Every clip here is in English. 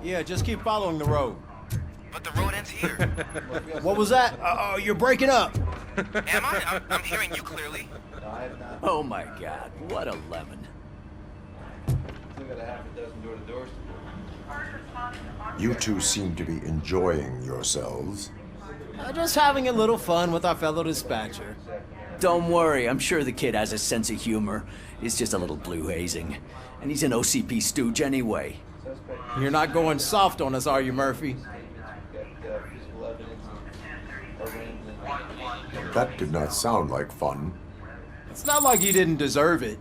Yeah, just keep following the road. But the road ends here. What was that? Uh-oh, you're breaking up. Am I? I'm hearing you clearly. Oh my god, what a lemon. You two seem to be enjoying yourselves. Just having a little fun with our fellow dispatcher. Don't worry, I'm sure the kid has a sense of humor. It's just a little blue hazing. And he's an OCP stooge anyway. You're not going soft on us, are you, Murphy? That did not sound like fun. It's not like you didn't deserve it.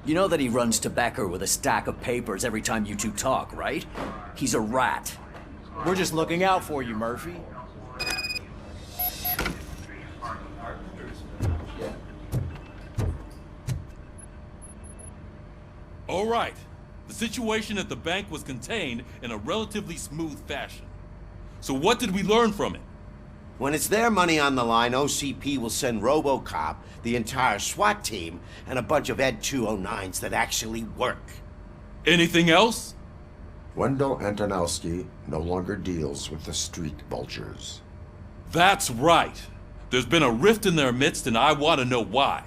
You know that he runs tobacco with a stack of papers every time you two talk, right? He's a rat. We're just looking out for you, Murphy. All right. The situation at the bank was contained in a relatively smooth fashion. So what did we learn from it? When it's their money on the line, OCP will send RoboCop, the entire SWAT team, and a bunch of Ed 209s that actually work. Anything else? Wendell Antonowski no longer deals with the street vultures. That's right. There's been a rift in their midst, and I want to know why.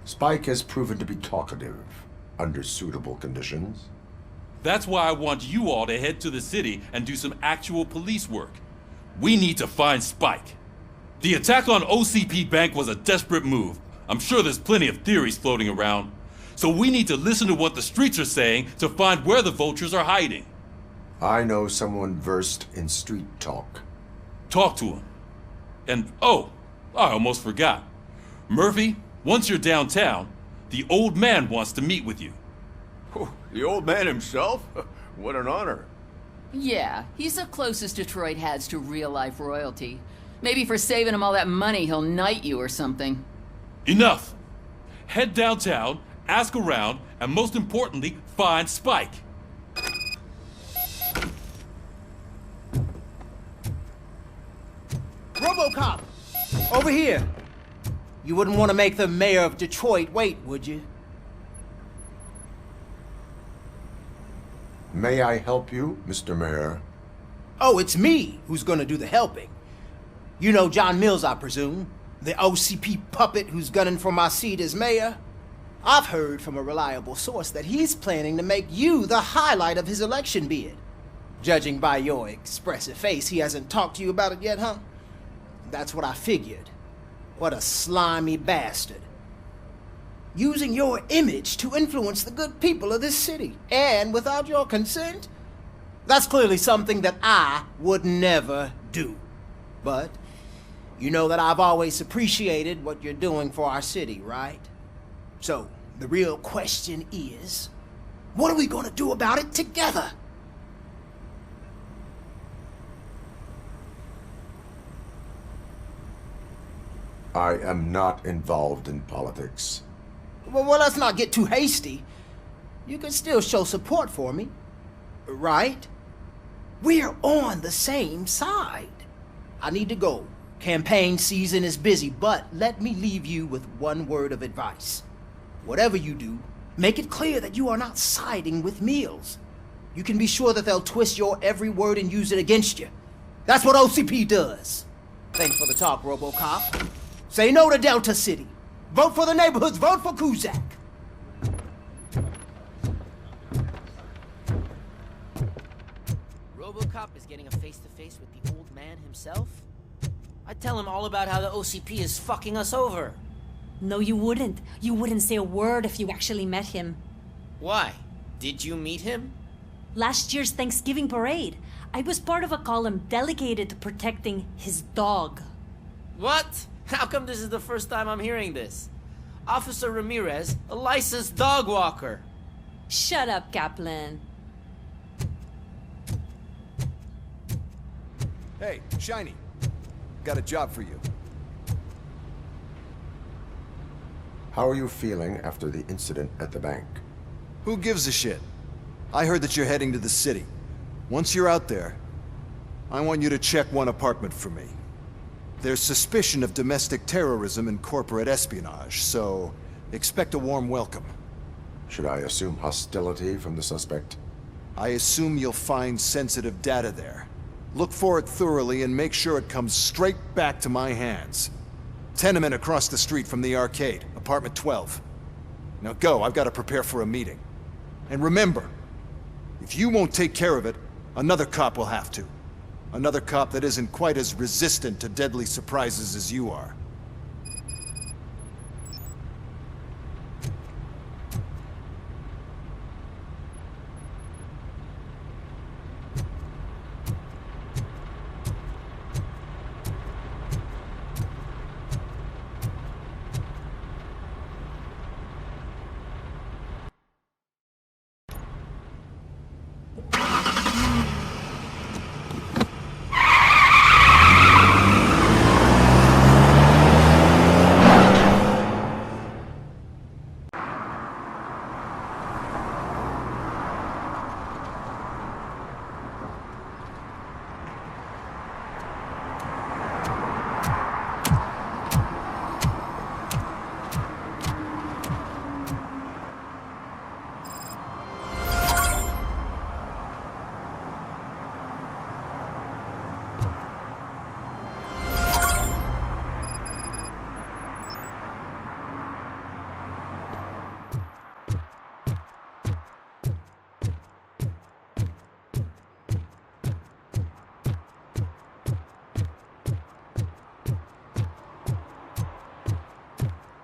Spike has proven to be talkative, under suitable conditions. That's why I want you all to head to the city and do some actual police work. We need to find Spike. The attack on OCP Bank was a desperate move. I'm sure there's plenty of theories floating around. So we need to listen to what the streets are saying to find where the vultures are hiding. I know someone versed in street talk. Talk to him. And oh, I almost forgot. Murphy, once you're downtown, the old man wants to meet with you. Oh, the old man himself? What an honor. Yeah, he's the closest Detroit has to real-life royalty. Maybe for saving him all that money, he'll knight you or something. Enough! Head downtown, ask around, and most importantly, find Spike. RoboCop! Over here! You wouldn't want to make the mayor of Detroit wait, would you? May I help you, Mr. Mayor? Oh, it's me who's gonna do the helping. You know John Mills, I presume? The OCP puppet who's gunning for my seat as mayor? I've heard from a reliable source that he's planning to make you the highlight of his election bid. Judging by your expressive face, he hasn't talked to you about it yet, huh? That's what I figured. What a slimy bastard. Using your image to influence the good people of this city, and without your consent? That's clearly something that I would never do. But you know that I've always appreciated what you're doing for our city, right? So, the real question is, what are we gonna do about it together? I am not involved in politics. Well, let's not get too hasty. You can still show support for me, right? We're on the same side. I need to go. Campaign season is busy, but let me leave you with one word of advice. Whatever you do, make it clear that you are not siding with Mills. You can be sure that they'll twist your every word and use it against you. That's what OCP does. Thanks for the talk, RoboCop. Say no to Delta City. Vote for the neighborhoods. Vote for Kuzak. RoboCop is getting a face-to-face with the old man himself? I'd tell him all about how the OCP is fucking us over. No, you wouldn't. You wouldn't say a word if you actually met him. Why? Did you meet him? Last year's Thanksgiving parade, I was part of a column dedicated to protecting his dog. What? How come this is the first time I'm hearing this? Officer Ramirez, a licensed dog walker. Shut up, Kaplan. Hey, Shiny. Got a job for you. How are you feeling after the incident at the bank? Who gives a shit? I heard that you're heading to the city. Once you're out there, I want you to check one apartment for me. There's suspicion of domestic terrorism and corporate espionage, so expect a warm welcome. Should I assume hostility from the suspect? I assume you'll find sensitive data there. Look for it thoroughly and make sure it comes straight back to my hands. Tenement across the street from the arcade, apartment 12. Now go, I've got to prepare for a meeting. And remember, if you won't take care of it, another cop will have to. Another cop that isn't quite as resistant to deadly surprises as you are.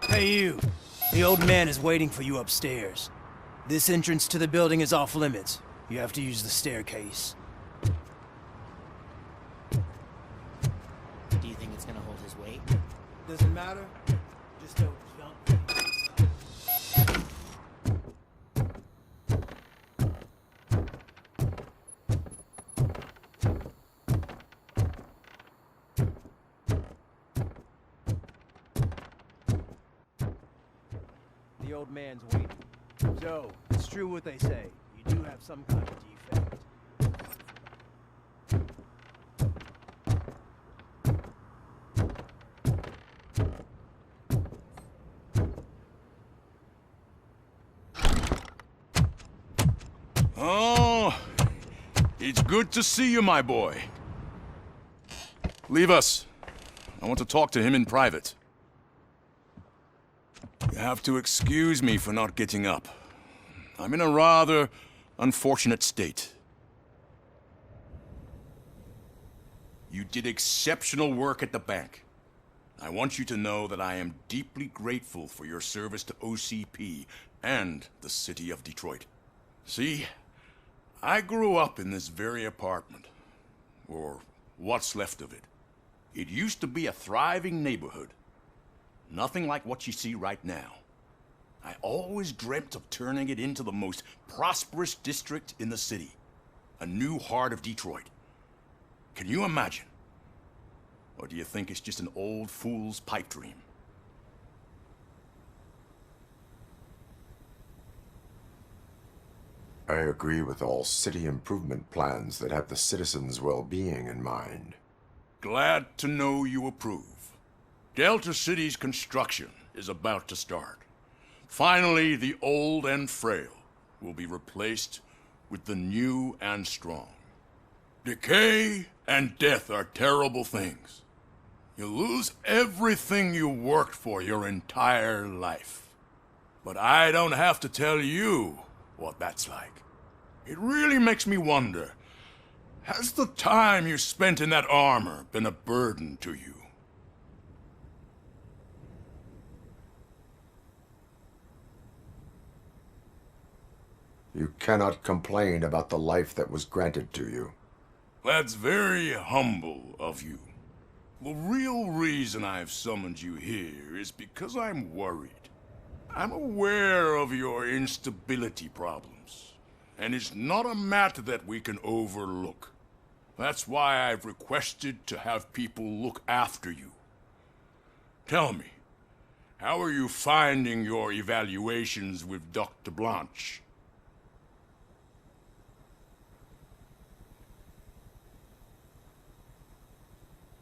Hey you, the old man is waiting for you upstairs. This entrance to the building is off limits. You have to use the staircase. Do you think it's gonna hold his weight? Doesn't matter. Just don't jump. The old man's waiting. So, it's true what they say. You do have some kind of defect. Oh, it's good to see you, my boy. Leave us. I want to talk to him in private. You have to excuse me for not getting up. I'm in a rather unfortunate state. You did exceptional work at the bank. I want you to know that I am deeply grateful for your service to OCP and the city of Detroit. See, I grew up in this very apartment, or what's left of it. It used to be a thriving neighborhood. Nothing like what you see right now. I always dreamt of turning it into the most prosperous district in the city. A new heart of Detroit. Can you imagine? Or do you think it's just an old fool's pipe dream? I agree with all city improvement plans that have the citizens' well-being in mind. Glad to know you approve. Delta City's construction is about to start. Finally, the old and frail will be replaced with the new and strong. Decay and death are terrible things. You lose everything you worked for your entire life. But I don't have to tell you what that's like. It really makes me wonder, has the time you spent in that armor been a burden to you? You cannot complain about the life that was granted to you. That's very humble of you. The real reason I've summoned you here is because I'm worried. I'm aware of your instability problems, and it's not a matter that we can overlook. That's why I've requested to have people look after you. Tell me, how are you finding your evaluations with Dr. Blanche?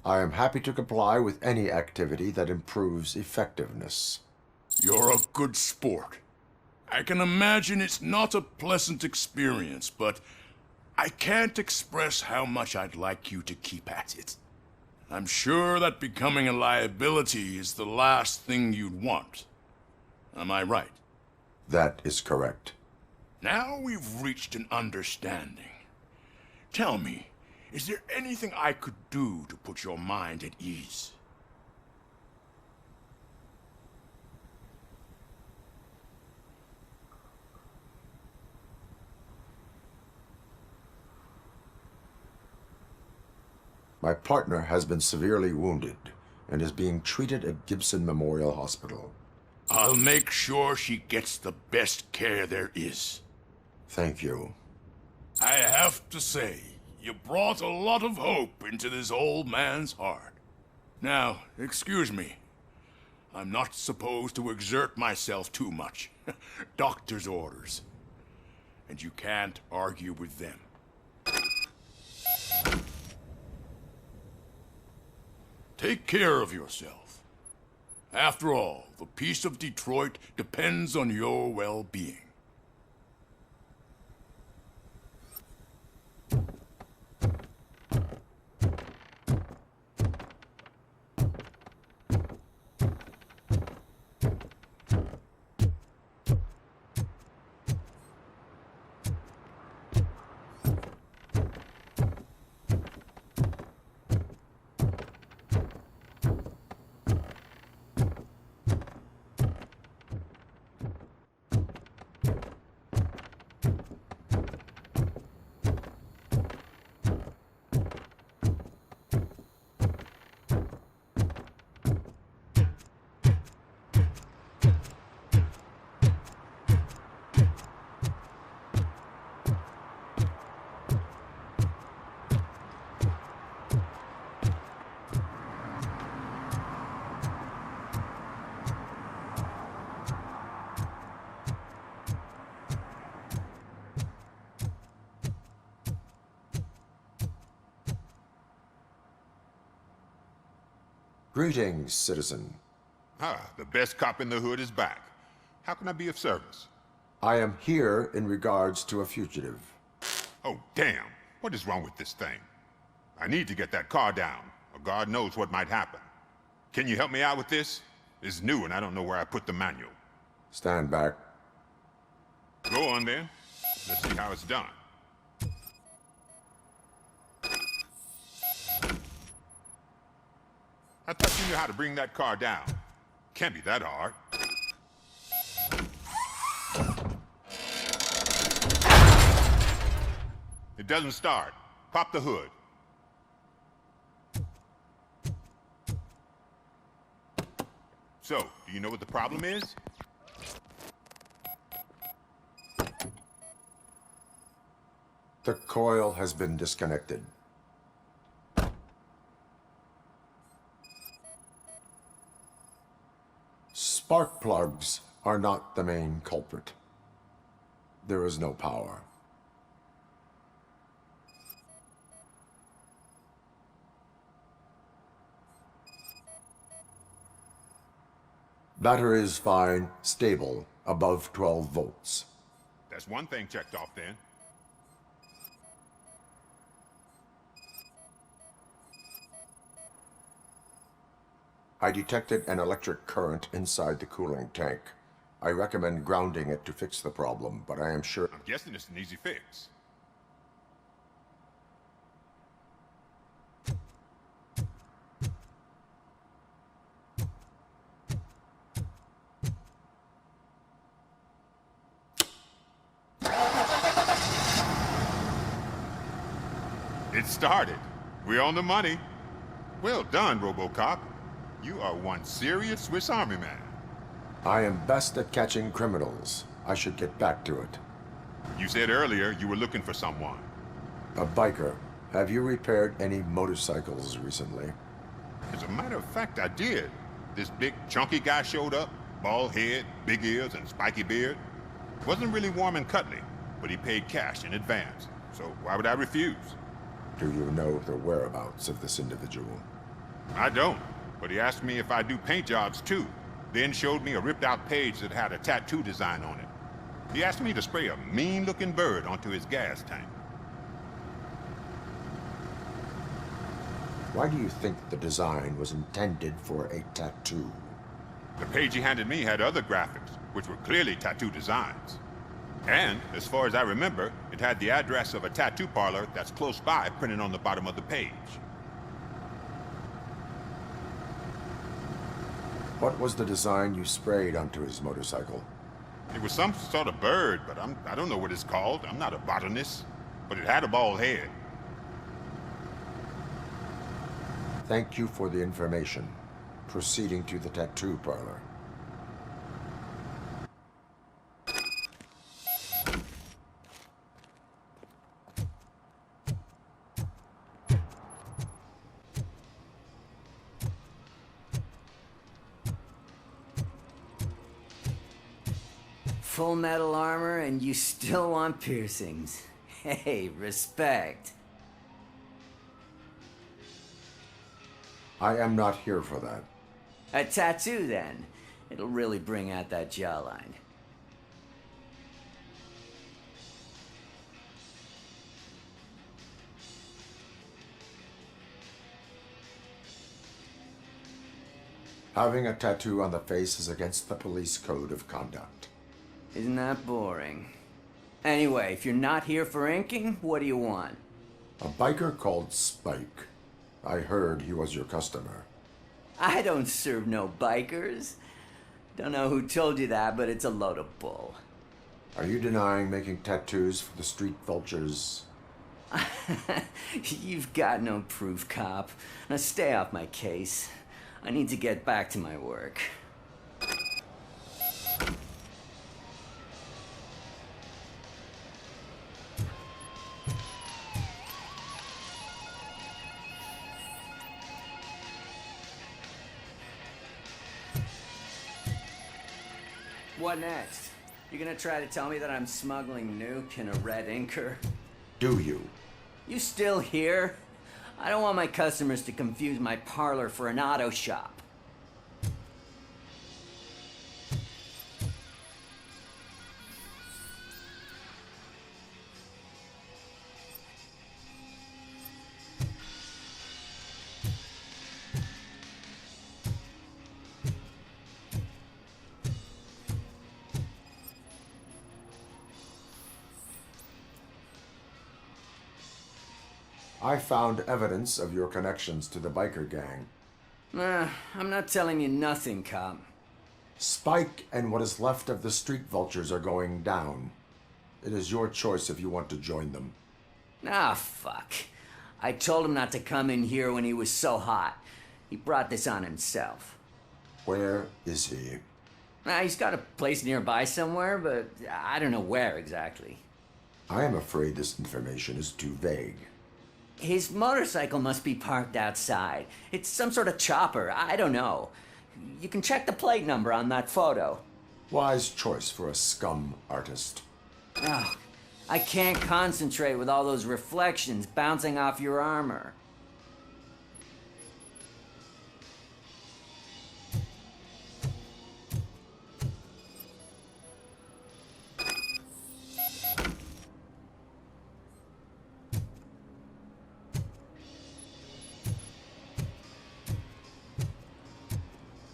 I am happy to comply with any activity that improves effectiveness. You're a good sport. I can imagine it's not a pleasant experience, but I can't express how much I'd like you to keep at it. I'm sure that becoming a liability is the last thing you'd want. Am I right? That is correct. Now we've reached an understanding. Tell me, is there anything I could do to put your mind at ease? My partner has been severely wounded and is being treated at Gibson Memorial Hospital. I'll make sure she gets the best care there is. Thank you. I have to say, you brought a lot of hope into this old man's heart. Now, excuse me. I'm not supposed to exert myself too much. Doctor's orders. And you can't argue with them. Take care of yourself. After all, the peace of Detroit depends on your well-being. Greetings, citizen. Ah, the best cop in the hood is back. How can I be of service? I am here in regards to a fugitive. Oh, damn. What is wrong with this thing? I need to get that car down, or God knows what might happen. Can you help me out with this? It's new and I don't know where I put the manual. Stand back. Go on then. Let's see how it's done. I thought you knew how to bring that car down. Can't be that hard. It doesn't start. Pop the hood. So, do you know what the problem is? The coil has been disconnected. Spark plugs are not the main culprit. There is no power. Battery is fine, stable, above 12 volts. That's one thing checked off then. I detected an electric current inside the cooling tank. I recommend grounding it to fix the problem, but I am sure... I'm guessing it's an easy fix. It started. We're on the money. Well done, RoboCop. You are one serious Swiss Army man. I am best at catching criminals. I should get back to it. You said earlier you were looking for someone. A biker. Have you repaired any motorcycles recently? As a matter of fact, I did. This big, chunky guy showed up. Bald head, big ears, and spiky beard. Wasn't really warm and cuddly, but he paid cash in advance. So why would I refuse? Do you know the whereabouts of this individual? I don't, but he asked me if I do paint jobs too. Then showed me a ripped-out page that had a tattoo design on it. He asked me to spray a mean-looking bird onto his gas tank. Why do you think the design was intended for a tattoo? The page he handed me had other graphics, which were clearly tattoo designs. And, as far as I remember, it had the address of a tattoo parlor that's close by printed on the bottom of the page. What was the design you sprayed onto his motorcycle? It was some sort of bird, but I don't know what it's called. I'm not a botanist. But it had a bald head. Thank you for the information. Proceeding to the tattoo parlor. Full metal armor and you still want piercings. Hey, respect. I am not here for that. A tattoo, then. It'll really bring out that jawline. Having a tattoo on the face is against the police code of conduct. Isn't that boring? Anyway, if you're not here for inking, what do you want? A biker called Spike. I heard he was your customer. I don't serve no bikers. Don't know who told you that, but it's a load of bull. Are you denying making tattoos for the street vultures? You've got no proof, cop. Now stay off my case. I need to get back to my work. What next? You gonna try to tell me that I'm smuggling nuke in a red inker? Do you? You still here? I don't want my customers to confuse my parlor for an auto shop. I found evidence of your connections to the biker gang. I'm not telling you nothing, cop. Spike and what is left of the street vultures are going down. It is your choice if you want to join them. Ah, fuck. I told him not to come in here when he was so hot. He brought this on himself. Where is he? He's got a place nearby somewhere, but I don't know where exactly. I am afraid this information is too vague. His motorcycle must be parked outside. It's some sort of chopper. I don't know. You can check the plate number on that photo. Wise choice for a scum artist. Oh, I can't concentrate with all those reflections bouncing off your armor.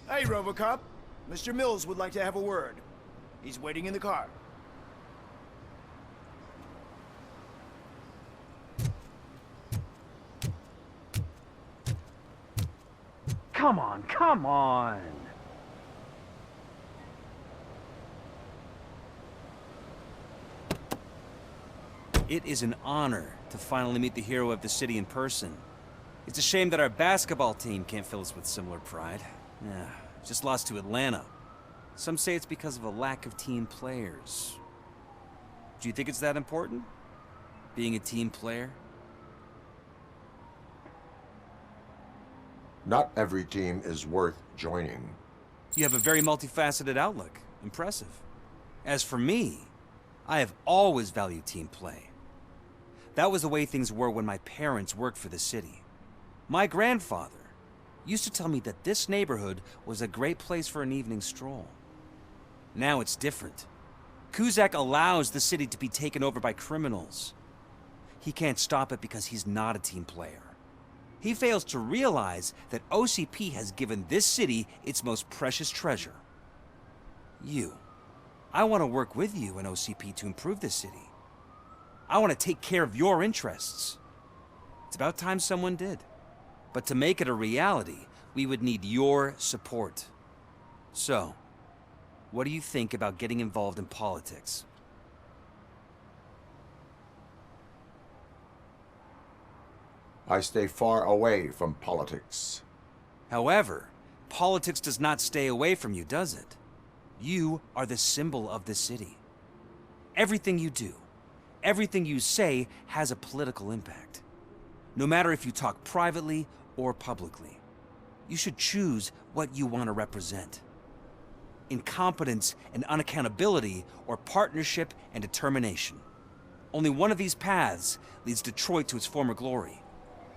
Hey, RoboCop. Mr. Mills would like to have a word. He's waiting in the car. Come on, come on! It is an honor to finally meet the hero of the city in person. It's a shame that our basketball team can't fill us with similar pride. Yeah, just lost to Atlanta. Some say it's because of a lack of team players. Do you think it's that important? Being a team player? Not every team is worth joining. You have a very multifaceted outlook. Impressive. As for me, I have always valued team play. That was the way things were when my parents worked for the city. My grandfather used to tell me that this neighborhood was a great place for an evening stroll. Now it's different. Cusack allows the city to be taken over by criminals. He can't stop it because he's not a team player. He fails to realize that OCP has given this city its most precious treasure. You. I want to work with you and OCP to improve this city. I want to take care of your interests. It's about time someone did. But to make it a reality, we would need your support. So, what do you think about getting involved in politics? I stay far away from politics. However, politics does not stay away from you, does it? You are the symbol of the city. Everything you do, everything you say has a political impact. No matter if you talk privately or publicly, you should choose what you want to represent. Incompetence and unaccountability, or partnership and determination. Only one of these paths leads Detroit to its former glory.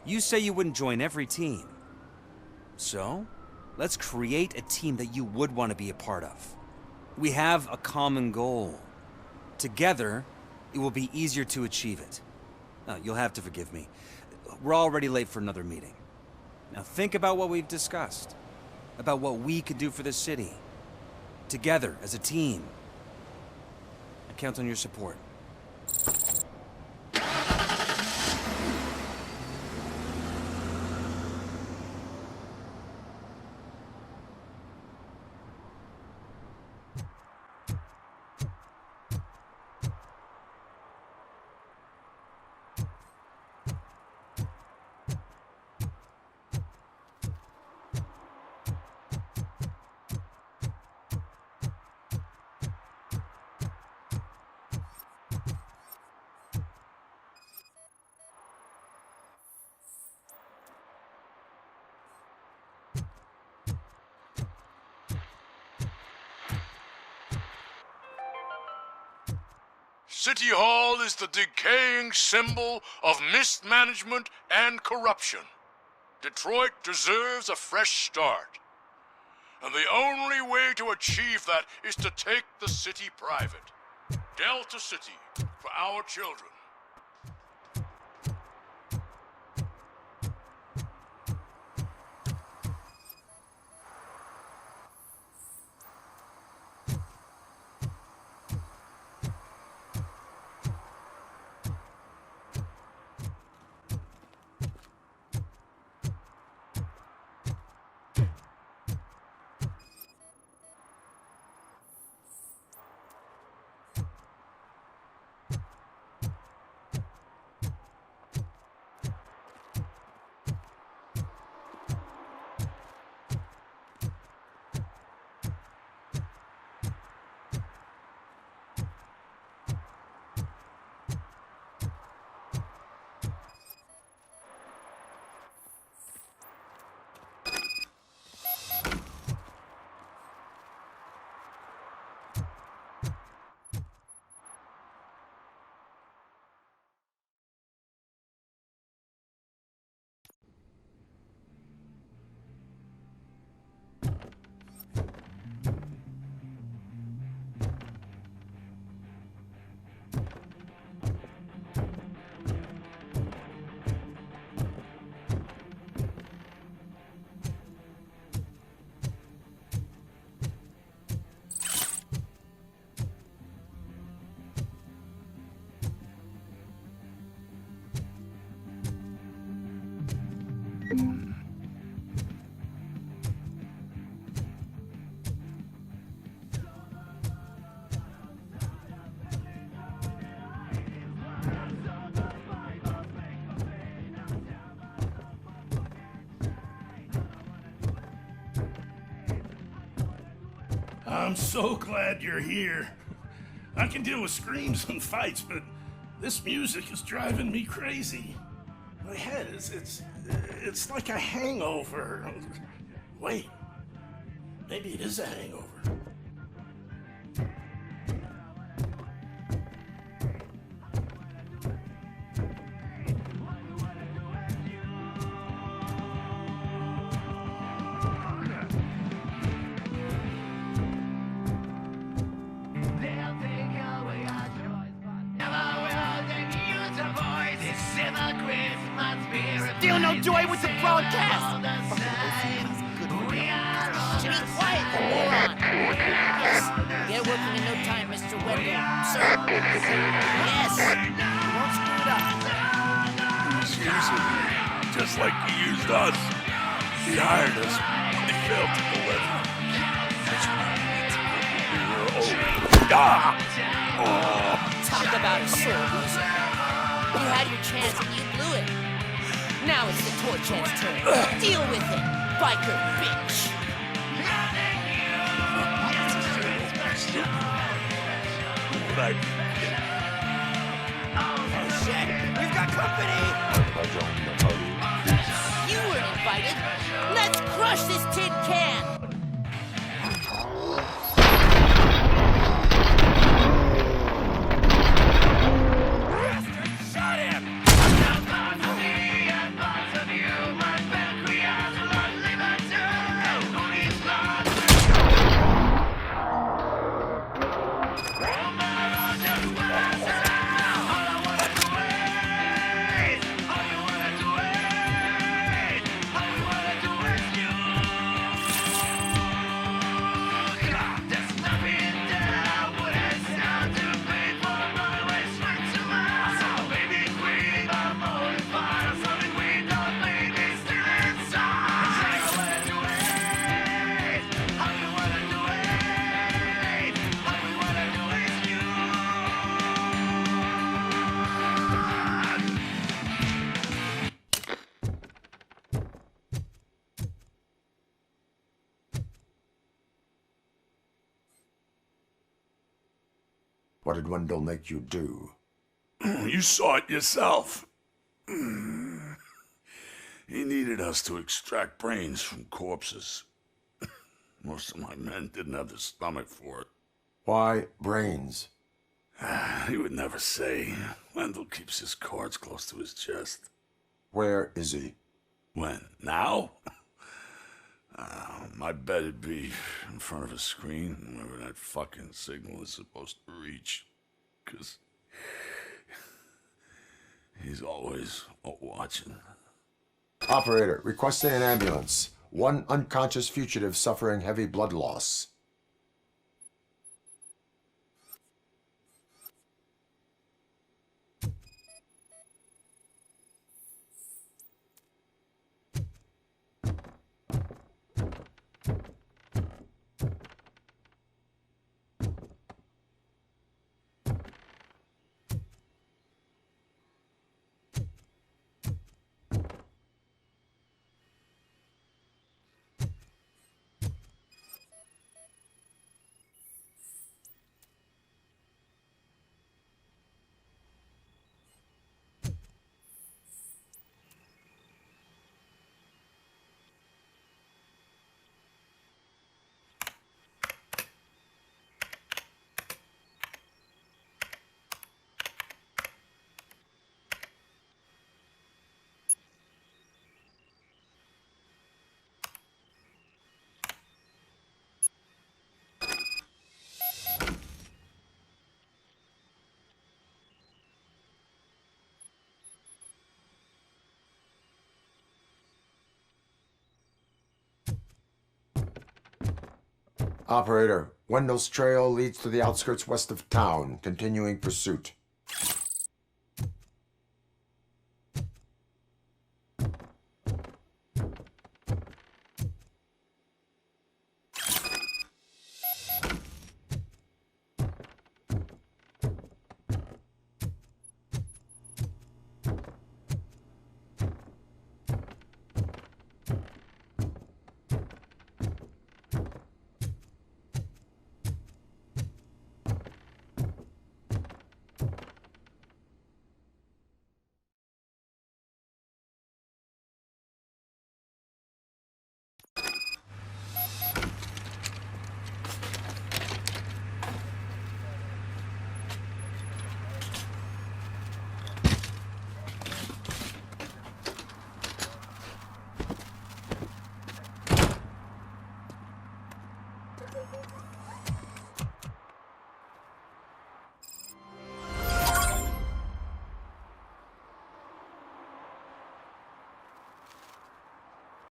You say you wouldn't join every team. So, let's create a team that you would want to be a part of. We have a common goal. Together, it will be easier to achieve it. You'll have to forgive me. We're already late for another meeting. Now think about what we've discussed. About what we could do for this city. Together, as a team. I count on your support. City Hall is the decaying symbol of mismanagement and corruption. Detroit deserves a fresh start. And the only way to achieve that is to take the city private. Delta City, for our children. I'm so glad you're here. I can deal with screams and fights, but this music is driving me crazy. My head it's like a hangover. Wait, maybe it is a hangover. Never will they use a voice. It's hypocrites. Feel no joy with the broadcast. Be quiet, moron. Yes, get working in no time, Mr. Wendell. Sir. Yes. You won't screw it up. He's using me, just like he used us. He hired us, but he failed to deliver. We were old. Talk about a sore loser. You had your chance and you blew it. Now it's the torch head's turn. Deal with it, biker bitch. Like, Oh shit, we've got company. You weren't invited. Let's crush this tin can. shot him! What did Wendell make you do? You saw it yourself. He needed us to extract brains from corpses. Most of my men didn't have the stomach for it. Why brains? He would never say. Wendell keeps his cards close to his chest. Where is he? When? Now? My bet it'd be in front of a screen, wherever that fucking signal is supposed to reach. 'Cause he's always watching. Operator, requesting an ambulance. One unconscious fugitive suffering heavy blood loss. Operator, Wendell's trail leads to the outskirts west of town. Continuing pursuit.